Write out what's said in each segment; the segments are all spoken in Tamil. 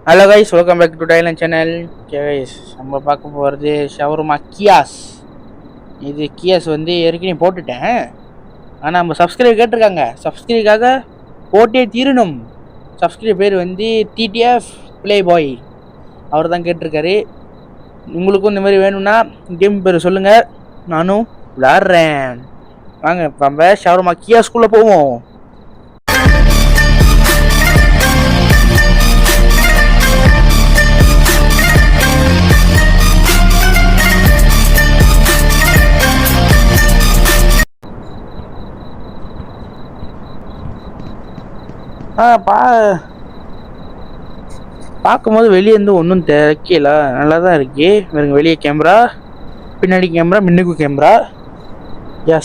Hello guys, welcome back to டைலண்ட் சேனல். கைஸ், நம்ம பார்க்க போகிறது ஷவர்மா கியாஸ். இது கியாஸ் வந்து ஏற்கனவே போட்டுட்டேன். ஆனால் நம்ம சப்ஸ்கிரைப் கேட்டிருக்காங்க. சப்ஸ்கிரைப்காக போட்டே தீரணும். சப்ஸ்கிரைப் பேர் வந்து டிடிஎஃப் ப்ளே பாய். அவர் தான் கேட்டிருக்காரு. உங்களுக்கும் இந்த மாதிரி வேணும்னா கேம் பேர் சொல்லுங்கள், நானும் விளாட்றேன். வாங்க நம்ம ஷவர்மா கியாஸ்குள்ளே போவோம். பார்க்கும்போது வெளியே இருந்து ஒன்றும் தெரியல, நல்லா தான் இருக்கு. வேறுங்க வெளியே கேமரா, பின்னாடி கேமரா, முன்னுக்கு கேமரா,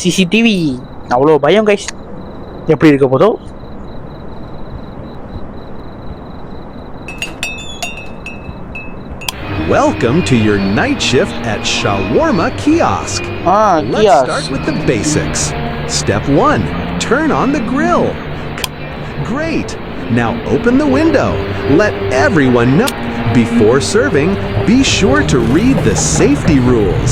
சிசிடிவி. அவ்வளோ பயம் கைஸ், எப்படி இருக்க போதோ. Welcome to your night shift at Shawarma Kiosk. Let's start with the basics. Step 1. Turn on the grill. Great. Now open the window. Let everyone know. Before serving, be sure to read the safety rules.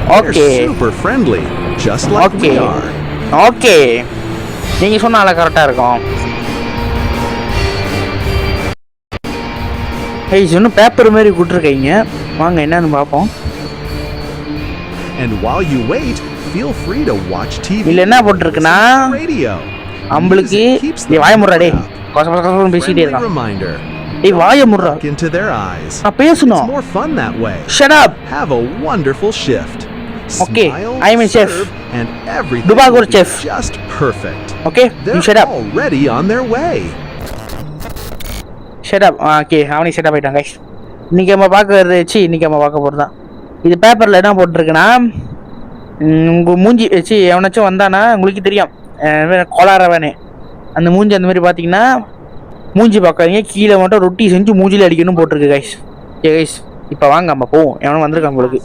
They're super friendly, just like we are. Okay. நீங்க சொன்னால கரெக்டா இருக்கும். ஏய், சொன்ன பேப்பர் மாதிரி குடுத்துருக்கீங்க. வாங்க என்னன்னு பாப்போம். And while you wait, feel free to watch TV. இல்ல என்ன போட்டுருக்குனா அம்பளுக்கு நீ வாய முறடா டேய். கோசம் பேசிட்டே இருக்கான். டேய் வாய முறடா. Into their eyes. நான் பேசணும். It's more fun that way. Shut up. Have a wonderful shift. Okay, I am a chef. And everything Dubai chef. Just perfect. Okay, you shut up. Already on their way. Shut up. Okay, அவனே shut up ஆயிட்டான் guys. இன்னைக்கு நம்ம பார்க்க போறதான். இது பேப்பர்ல என்ன போட்டுருக்குன்னா, உங்க மூஞ்சி எவனாச்சும் வந்தானா உங்களுக்கு தெரியும், கோளாரவனே அந்த மூஞ்சி அந்த மாதிரி பார்த்தீங்கன்னா மூஞ்சி பார்க்காதீங்க, கீழே மட்டும் ரொட்டி செஞ்சு மூஞ்சியில் அடிக்கணும் போட்டிருக்கு கைஸ். ஓகே கைஸ், இப்போ வாங்க நம்ம போவோம். எவனும் வந்திருக்கான் உங்களுக்கு.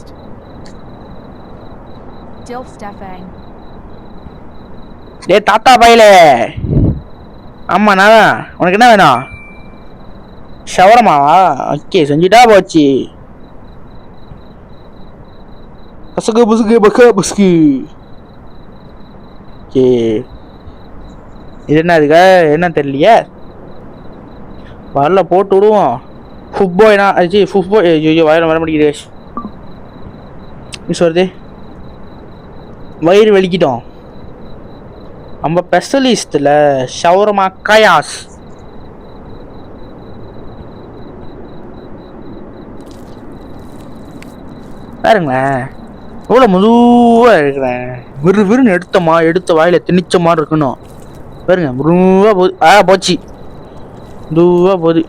டே தாத்தா பையல, ஆமாம் நான் உனக்கு என்ன வேணும்? ஷவர்மாவா? ஓகே, செஞ்சுட்டா போச்சு. பசுக்கு புசுக்கு பக்க புசுக்கு. ஓகே, இது என்ன அதுக்கா என்ன தெரியலையே. வரல போட்டு விடுவோம். ஃபுட்பாய்னா அது ஃபுட்பாய். ஐயோ வயிறு வர மாட்டேங்குது. மிஸ் வருது, வயிறு வலிக்கிட்டோம். நம்ம ஸ்பெஷலிஸ்டில் ஷவர்மா கயாஸ். பாருங்களேன் எவ்வளோ மெதுவாக இருக்கிறேன். விறுவிறுன்னு எடுத்த வாயில திணிச்ச மாதிரி இருக்கணும். பாருங்க மெதுவாக போகுது. போச்சு, மெதுவாக போகுது.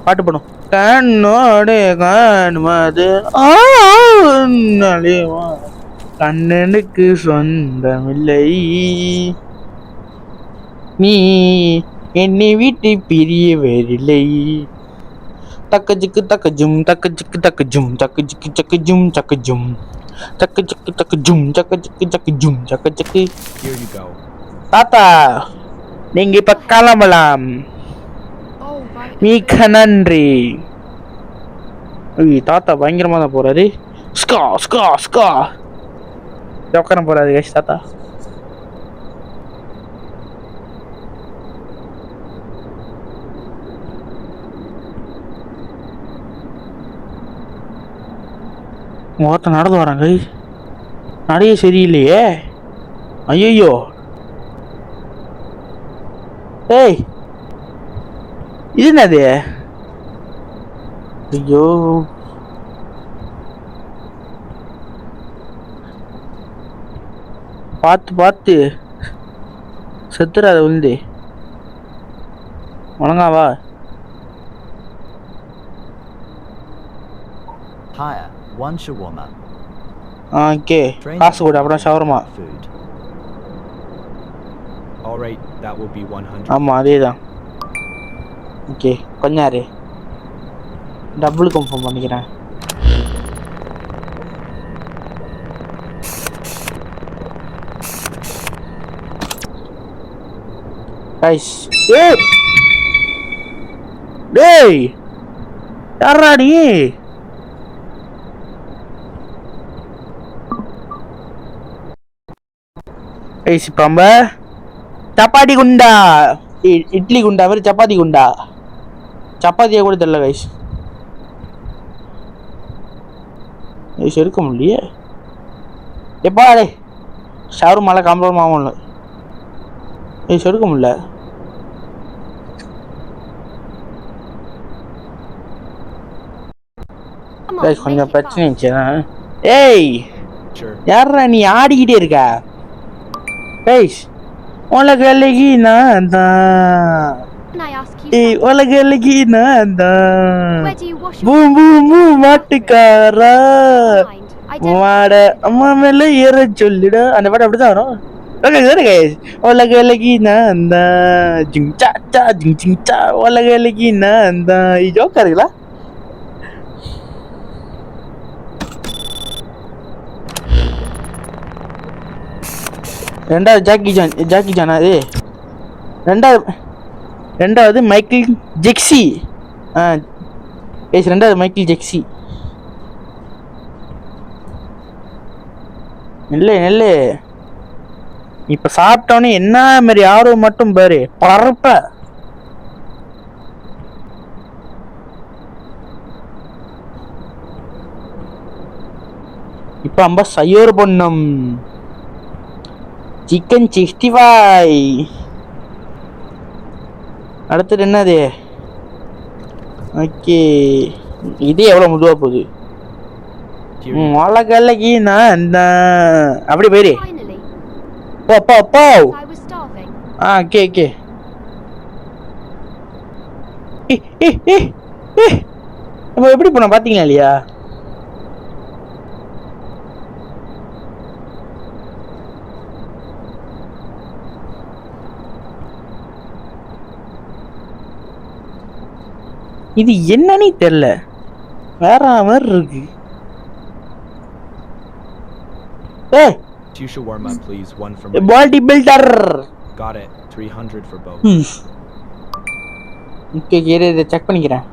பாட்டு படம் கண்ணோடு காணுமது கண்ணனுக்கு சொந்தமில்லை, நீ என்னை விட்டு பிரியவரில்லை. தக்கஜுக்கு தக்கஜும் தக்கஜுக்கு தக்கஜும் தக்கஜுக்கு சக்கஜும் சக்கஜும் தக்கஜுக்கு தக்கஜும் சக்கஜுக்கு சக்கஜும் சக்கஜுக்கு. தாத்தா நீங்க இப்ப கிளம்பலாம். மிக்க நன்றி. தாத்தா பயங்கரமா தான் போறாரு. ஸ்கா ஸ்கா ஸ்கா உட்கார போறாரு கைஸ் தாத்தா. ஒருத்தன் நடந்து வராங்க. நடைய சரியில்லையே. ஐயோ ஏய், இது என்னது? ஐயோ பார்த்து செத்துறாத விழுந்து. ஒழுங்காவா? One shawarma. ஓகே, காசு கொடு அப்புறம் shawarma. All right, that will be 100. ஆமாம் அதேதான். ஓகே கொஞ்சாரு டபுள் கன்ஃபார்ம் பண்ணிக்கிறேன். கைஸ் டேய் யாரா நீ? இப்போ நம்ம சப்பாத்தி குண்டா, இட்லி குண்டா மாதிரி சப்பாத்தி குண்டா, சப்பாத்தியை கூட தெரியல கைஸ். எடுக்க முடியலையே. எப்பா டே ஷவர்மால கம்பளம் ஆகும் எடுக்க முடியல. கொஞ்சம் பிரச்சனை இருந்துச்சுன்னா. ஏய் யாரா நீ ஆடிக்கிட்டே இருக்க? ஏய் உலகலகி நான் தான், ஏய் உலகலகி நான் தான், பூம் பூம் பூம் மாட்டுக்காரா மாட அம்மா மேல ஏற சொல்லிடா. அந்த பாட்டு அப்படிதான் வரும். உலகலகி நான் தான், ஜிங் சா சா ஜிங் ஜிங் சா, உலகலகி நான் தான். ஜோக்கா இருக்குல்ல? ரெண்டாவது ஜாக்கி ஜானா அது. ரெண்டாவது மைக்கேல் ஜெக்ஸி. ரெண்டாவது மைக்கேல் ஜெக்ஸி. நெல்லு இப்ப சாப்பிட்டோன்னே என்ன மாதிரி ஆர்வம் மட்டும் பாரு, பரப்ப. இப்ப நம்ம சையோர் பொண்ணும் சிக்கன் 65. அடுத்தது என்னது? ஓகே, இது எவ்வளவு முதுவா போகுது? உலகலகி நான் தான், அப்படி போயிரு. போ ஓகே. நம்ம எப்படி போன பாத்தீங்களா இல்லையா? இது என்னன்னு தெரியல, வேற மாதிரி இருக்கு. ஏய் Two shawarma please, one for me. Body builder. Got it. 300 for both. Okay, இதை செக் பண்ணிக்கிறேன்.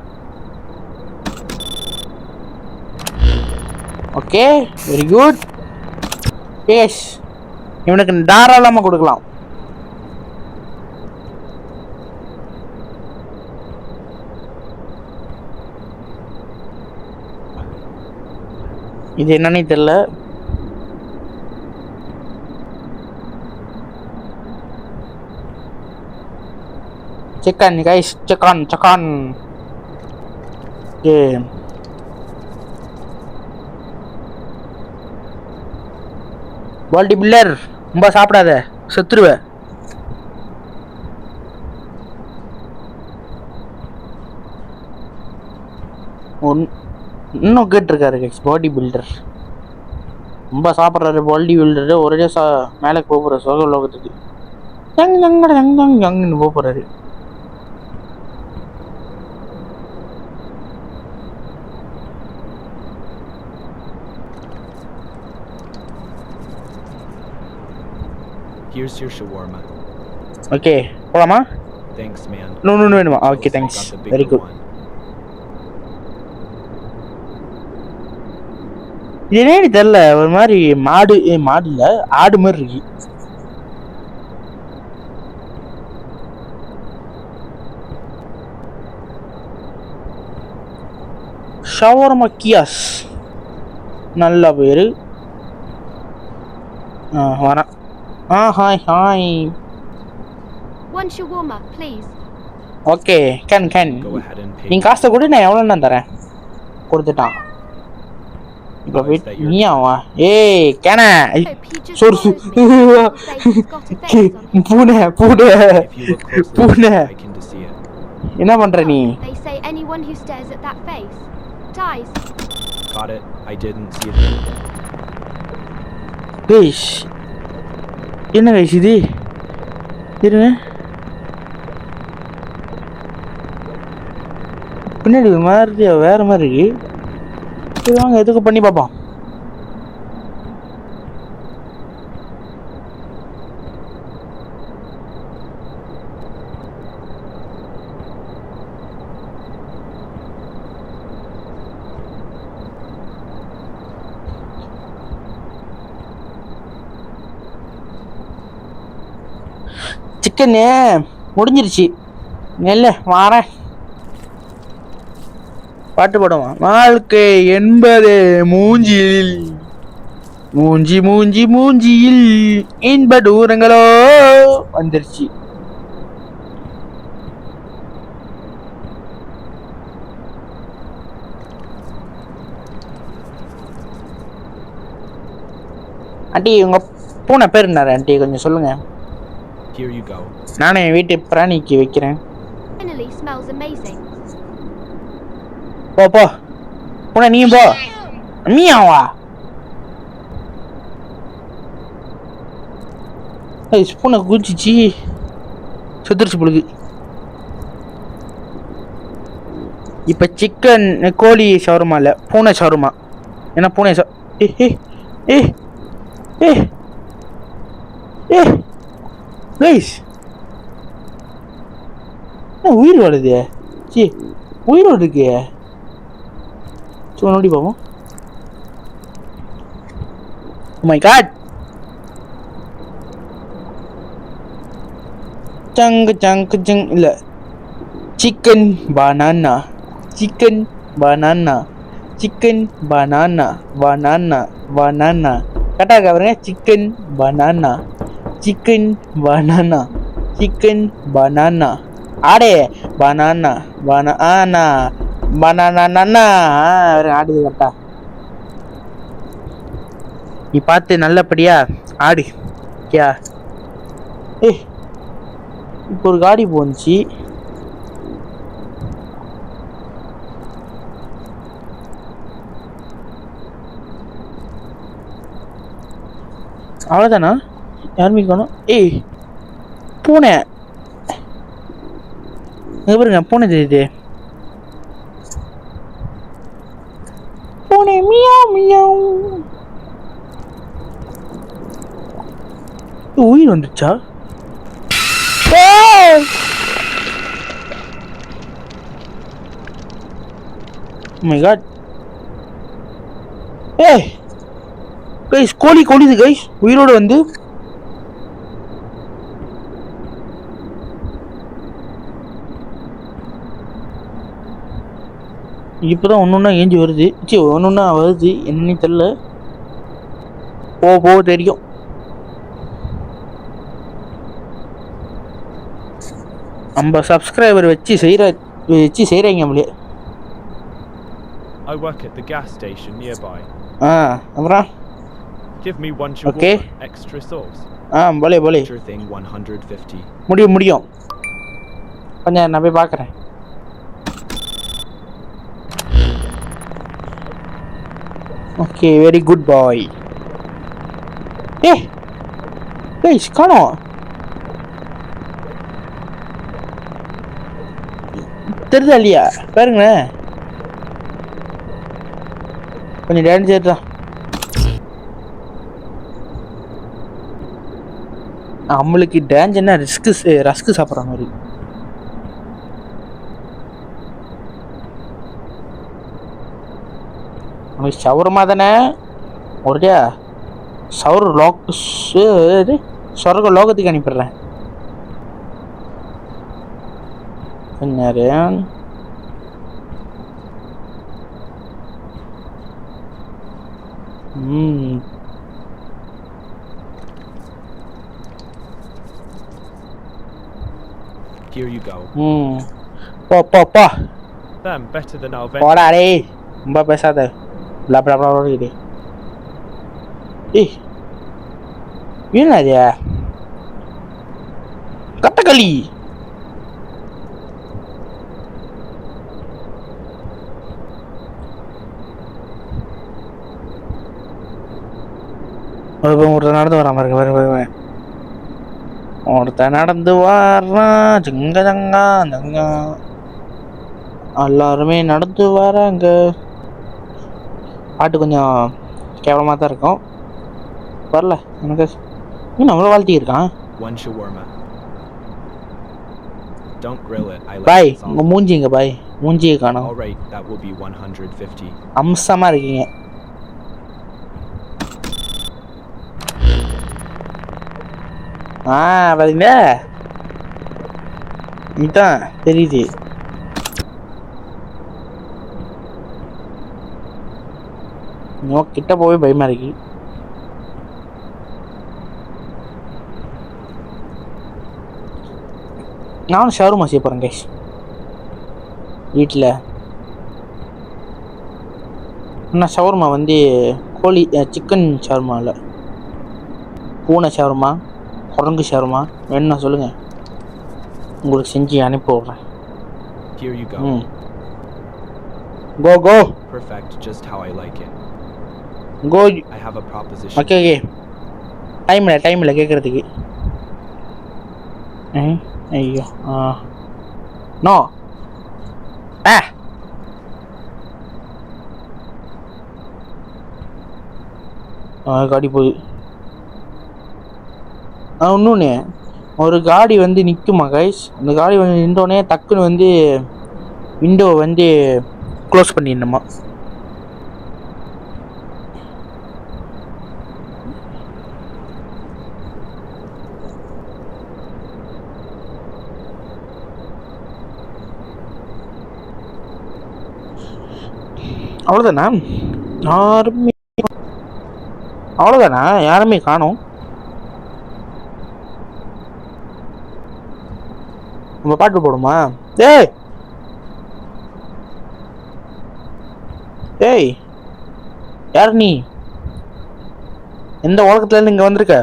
Okay, very good. எஸ், இவனுக்கு தாராளமா கொடுக்கலாம். இது என்னன்னு தெரியல. Chicken guys, chicken. Body builder ரொம்ப சாப்பிடாத, செத்துருவ. இன்னும் கேட்டிருக்காரு கைஸ், பாடி பில்டர் ரொம்ப சாப்பிட்றாரு. பாடி பில்டரு ஒரே மேலே போகிற சொக லோகத்துக்கு ஜங்குன்னு போகிறாரு. Here's your shawarma. Okay, போலாமா? Thanks man. No வேணுமா? Okay, thanks. Very good. இது என்னன்னு தெரியல, ஒரு மாதிரி மாடு இல்ல ஆடு மாதிரி இருக்கு. ஷவர்மா கியாஸ், நல்ல பேரு. வரேன். Hi. One shawarma, please. Okay, can. நீங்க காசை கூட நான் எவ்வளோ தரேன். கொடுத்துட்டான். இப்போ போயிட்டு நீயாவா? ஏய் கேன சொர்சு பூனை என்ன பண்ற நீ? They say anyone who stares at that face dies. Got it. I didn't see it. Guys, என்ன guys இது? இருங்க, பின்னாடி மாதிரி வேற மாதிரி இருக்கு. சரி வாங்க, எதுக்கு பண்ணி பார்ப்போம். சிக்கனு முடிஞ்சிருச்சு. நெல்ல வாரேன். பாட்டு பாடுவான். வாழ்க்கை என்பது மூஞ்சியில் மூஞ்சி மூஞ்சி மூஞ்சியில் இன்ப தூரங்களோ வந்துருச்சு. ஆண்டி உங்க பூனை பேர் என்ன ஆண்டி கொஞ்சம் சொல்லுங்க. Here you go. நானே என் வீட்டு பிராணிக்கு வைக்கிறேன். Finally smells amazing. போ போ பூனை நீயும் போ. மீயாவா பூனை குதிச்சிச்சு செத்துருச்சு பொழுது. இப்போ சிக்கன் கோழி ஷவர்மா இல்லை பூனை ஷவர்மா. ஏன்னா பூனை ஏ ஏ ஏ ஏ ஏ கைஸ் உயிர் வாழுது. சி உயிரோடு இருக்கு. சும்மா நோடி பார்ப்போம். மை காட் சங்கு சங்கு சங் இல்லை chicken banana chicken banana chicken banana banana banana கரெக்டாக பாருங்க. Chicken banana chicken banana chicken banana ஆடே பனானா பனானா பனானா ஆடுது கரெக்டா. நீ பார்த்து நல்லபடியா ஆடு. கியா ஏ இப்போ ஒரு காடி போச்சு. அவ்வளோதானா யாருமே காணும். ஏய் பூனை பாருங்க பூனை தெரியுது. பூனை மியாவ் மியாவ். உயிர் வந்துச்சா? my god. ஏய் கைஸ் கோழி கொடிது கைஸ் உயிரோடு வந்து. இப்போதான் ஒன்று ஏஞ்சி வருது. சரி ஒன்று வருது என்னன்னு தெரில. போ தெரியும். நம்ம சப்ஸ்கிரைபர் வச்சு செய்கிறாங்க நம்மளே. I work at the gas station nearby. அப்புறம் Give me one shawarma, Okay. extra sauce. போலே Sure thing, 150. முடியும். கொஞ்சம் நான் போய் பார்க்குறேன். ஓகே வெரி குட் பாய். ஏய் காணோம். தெரியுதா இல்லையா பாருங்களேன். கொஞ்சம் டேஞ்சர் தான். நம்மளுக்கு டேஞ்சர்னா ரஸ்க்கு சாப்பிட்ற மாதிரி. உனக்கு ஷவர்மா தானே ஒரே சொர்க்க லோகத்துக்கு அனுப்பிடுறேன். கொஞ்சம் Here you go. போ Them better than our போடா டேய் ரொம்ப பேசாத. இது என்னது கட்டகளி. ஒருத்தர் நடந்து வரான் பாருங்க. ஒருத்தர் நடந்து வர்றான். ஜங்கா எல்லாருமே நடந்து வராங்க. பாட்டு கொஞ்சம் கேவலமாக தான் இருக்கும். வரல எனக்கு நம்மள வாழ்த்தி இருக்கான். One shawarma. Don't grill it. I like bye it உங்க salty. மூஞ்சிங்க பாய் மூஞ்சியை காணும். All right, that will be 150. அம்சமா இருக்கீங்க. பாத்தீங்களா இதான் தெரியுது. கிட்ட போவே பயமா இருக்கு. நானும் ஷவர்மா செய்ய போறேன் கைஸ் வீட்டில். ஆனால் ஷவர்மா வந்து கோழி சிக்கன் ஷவர்மா இல்லை, பூனை ஷவர்மா, குரங்கு ஷவர்மா வேணும்னா சொல்லுங்கள், உங்களுக்கு செஞ்சு அனுப்பி விட்றேன். Here you go. Go. Perfect, just how I like it. Go. I have a proposition. Okay. Time இல்லை கேட்குறதுக்கு. ஐயோ நோ காடி போகுது. இன்னொன்று ஒரு காடி வந்து நிற்குமா கைஸ், அந்த காடி வந்து நின்றோடனே டக்குன்னு வந்து விண்டோவை வந்து க்ளோஸ் பண்ணிடணுமா. அவ்வளோதானா? யாருமே காணோம். நம்ம பாட்டு போடுமா? ஏய் யார் நீ? எந்த உலகத்துல இருந்து இங்க வந்திருக்க?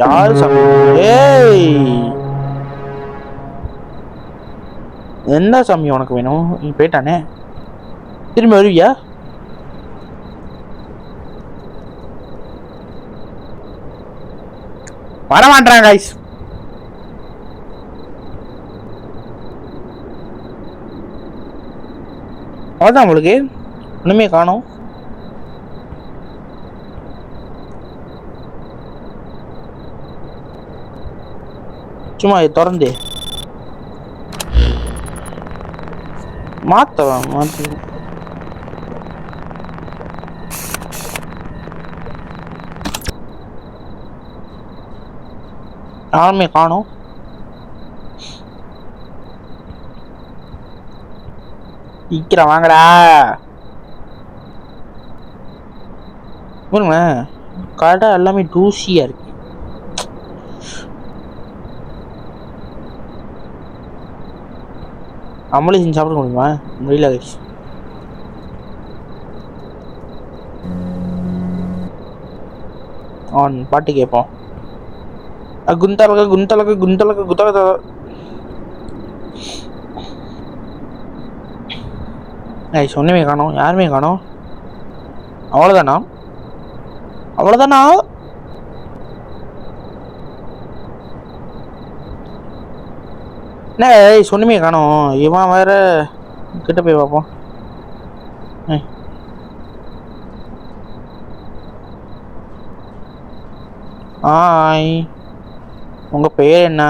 யாரு சாமி? ஏய் என்ன சாமி உனக்கு வேணும்? நீ போயிட்டானே, திரும்பி வருவியா? வரமாட்டான் கைஸ். அவ்வளோதான், உங்களுக்கு ஒன்றுமே காணோம். சும்மா திறந்து மாற்றி யாருமே காணோம். சீக்கிரம் வாங்கடா. பாருங்க கடை எல்லாமே தூசியா இருக்கு. நம்மளே செஞ்சு சாப்பிட முடியுமா? முடியல கைஸ். பாட்டு கேட்போம். குந்தலக ஒன்றுமே காணோம், யாருமே காணோம். அவ்வளோதானா? என்ன ஒன்றுமே காணோம். இவன் வேற கிட்ட போய் பார்ப்போம். ஆய், உங்க பேர் என்ன?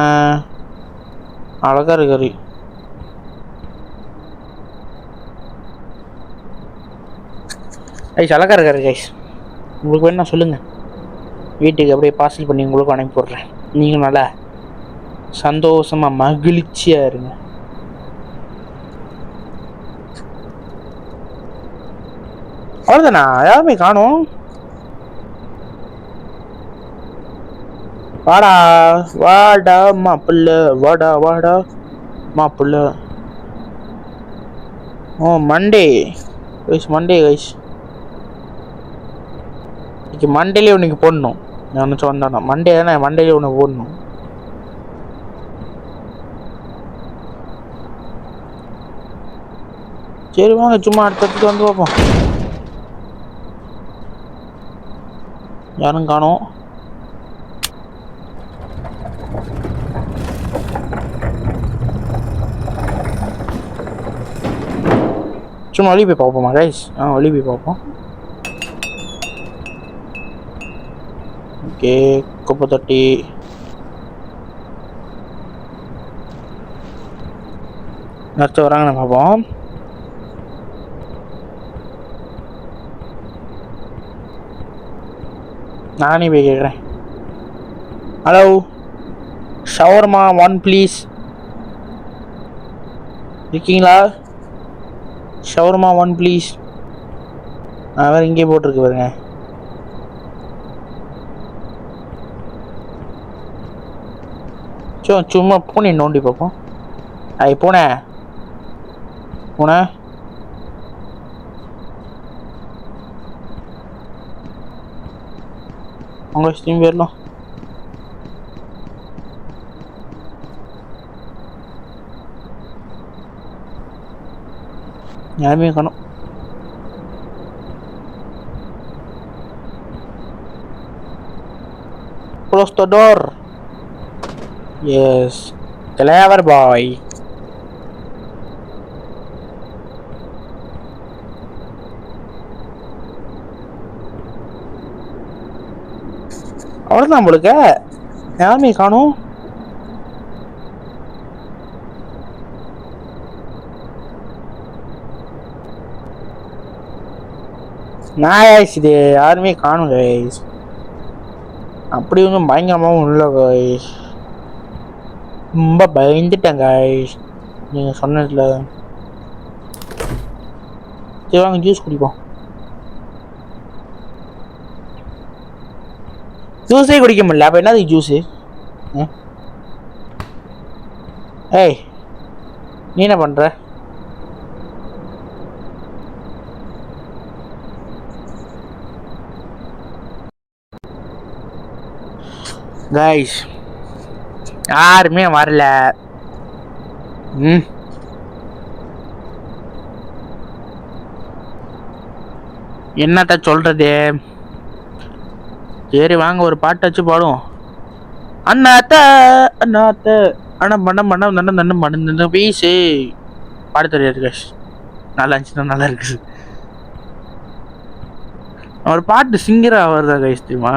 அழகா இருக்காரு. கைஸ் அழகா இருக்காரு கைஸ். உங்களுக்கு வேணா சொல்லுங்க, வீட்டுக்கு அப்படியே பார்சல் பண்ணி உங்களுக்கு அனுப்பி போடுறேன். நீங்களும் நல்லா சந்தோஷமா மகிழ்ச்சியா இருங்க. அவ்வளோதானா? யாருமே காணோம். வாடா மாப்பிள்ள, வாடா மாப்பிள்ள. மண்டே கைஸ், இன்னைக்கு மண்டேலேயே உனக்கு போடணும். நான் ஒன்று சொன்னா மண்டே தானே, மண்டேலேயே உனக்கு போடணும். சரி வாங்க, சும்மா அடுத்தடுத்து வந்து பார்ப்போம். யாரும் காணோம். சும்மா வெளியே போய் பார்ப்போமா கைஸ்? வெளியே போய் பார்ப்போம். ஓகே, குப்பை தொட்டி. நர்ஸ் வராங்கன்னு பார்ப்போம். நானே போய் கேட்குறேன். Hello shawarma 1 please. இருக்கீங்களா? Shawarma 1 please. வேறு இங்கே போட்டிருக்கு பாருங்க. சும்மா பூனை நோண்டி பார்ப்போம். பூனை பூனை அவங்க ஸ்டீம் போயிடலாம். யாருமே காணும். Close the door. Yes, clever boy. அவ்வளோதான் உங்களுக்கு யாருமே காணும். நாய்ஸ் இது யாருமே காணும் கைஸ். அப்படி ஒன்றும் பயங்கரமாகவும் இல்லை கைஸ். ரொம்ப பயந்துட்டேன் கைஸ் நீங்கள் சொன்னதில்ல. சரி வாங்க ஜூஸ் குடிப்போம். ஜூஸே குடிக்க முடியல, அப்போ என்னது ஜூஸு? ஏய் நீ என்ன பண்ணுற? கைஸ் யாருமே வரல. என்னத்த சொல்றது? சரி வாங்க ஒரு பாட்டு வச்சு பாடுவோம். அண்ணாத்த அண்ணாத்த அண்ணா பண்ண பண்ண நன்ன நன்ன மண்ணு வீசு பாட தெரியாது கைஸ். நல்லா இருந்துச்சுன்னா நல்லா இருக்குது. ஒரு பாட்டு சிங்கராக வருதா கைஸ் தெரியுமா?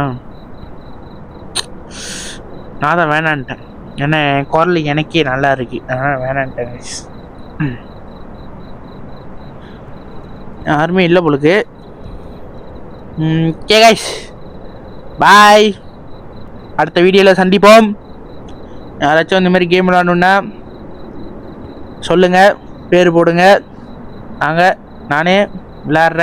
நான் தான் வேணான்ட்டேன். ஏன்னா என் குரல் எனக்கே நல்லா இருக்கு, அதனால் வேணான்ட்டேன் கைஸ். யாருமே இல்லை பொழுது. Okay guys bye. அடுத்த வீடியோவில் சந்திப்போம். யாராச்சும் இந்த மாதிரி கேம் விளாடணுன்னா சொல்லுங்கள், பேர் போடுங்க. நானே விளையாடுறேன்.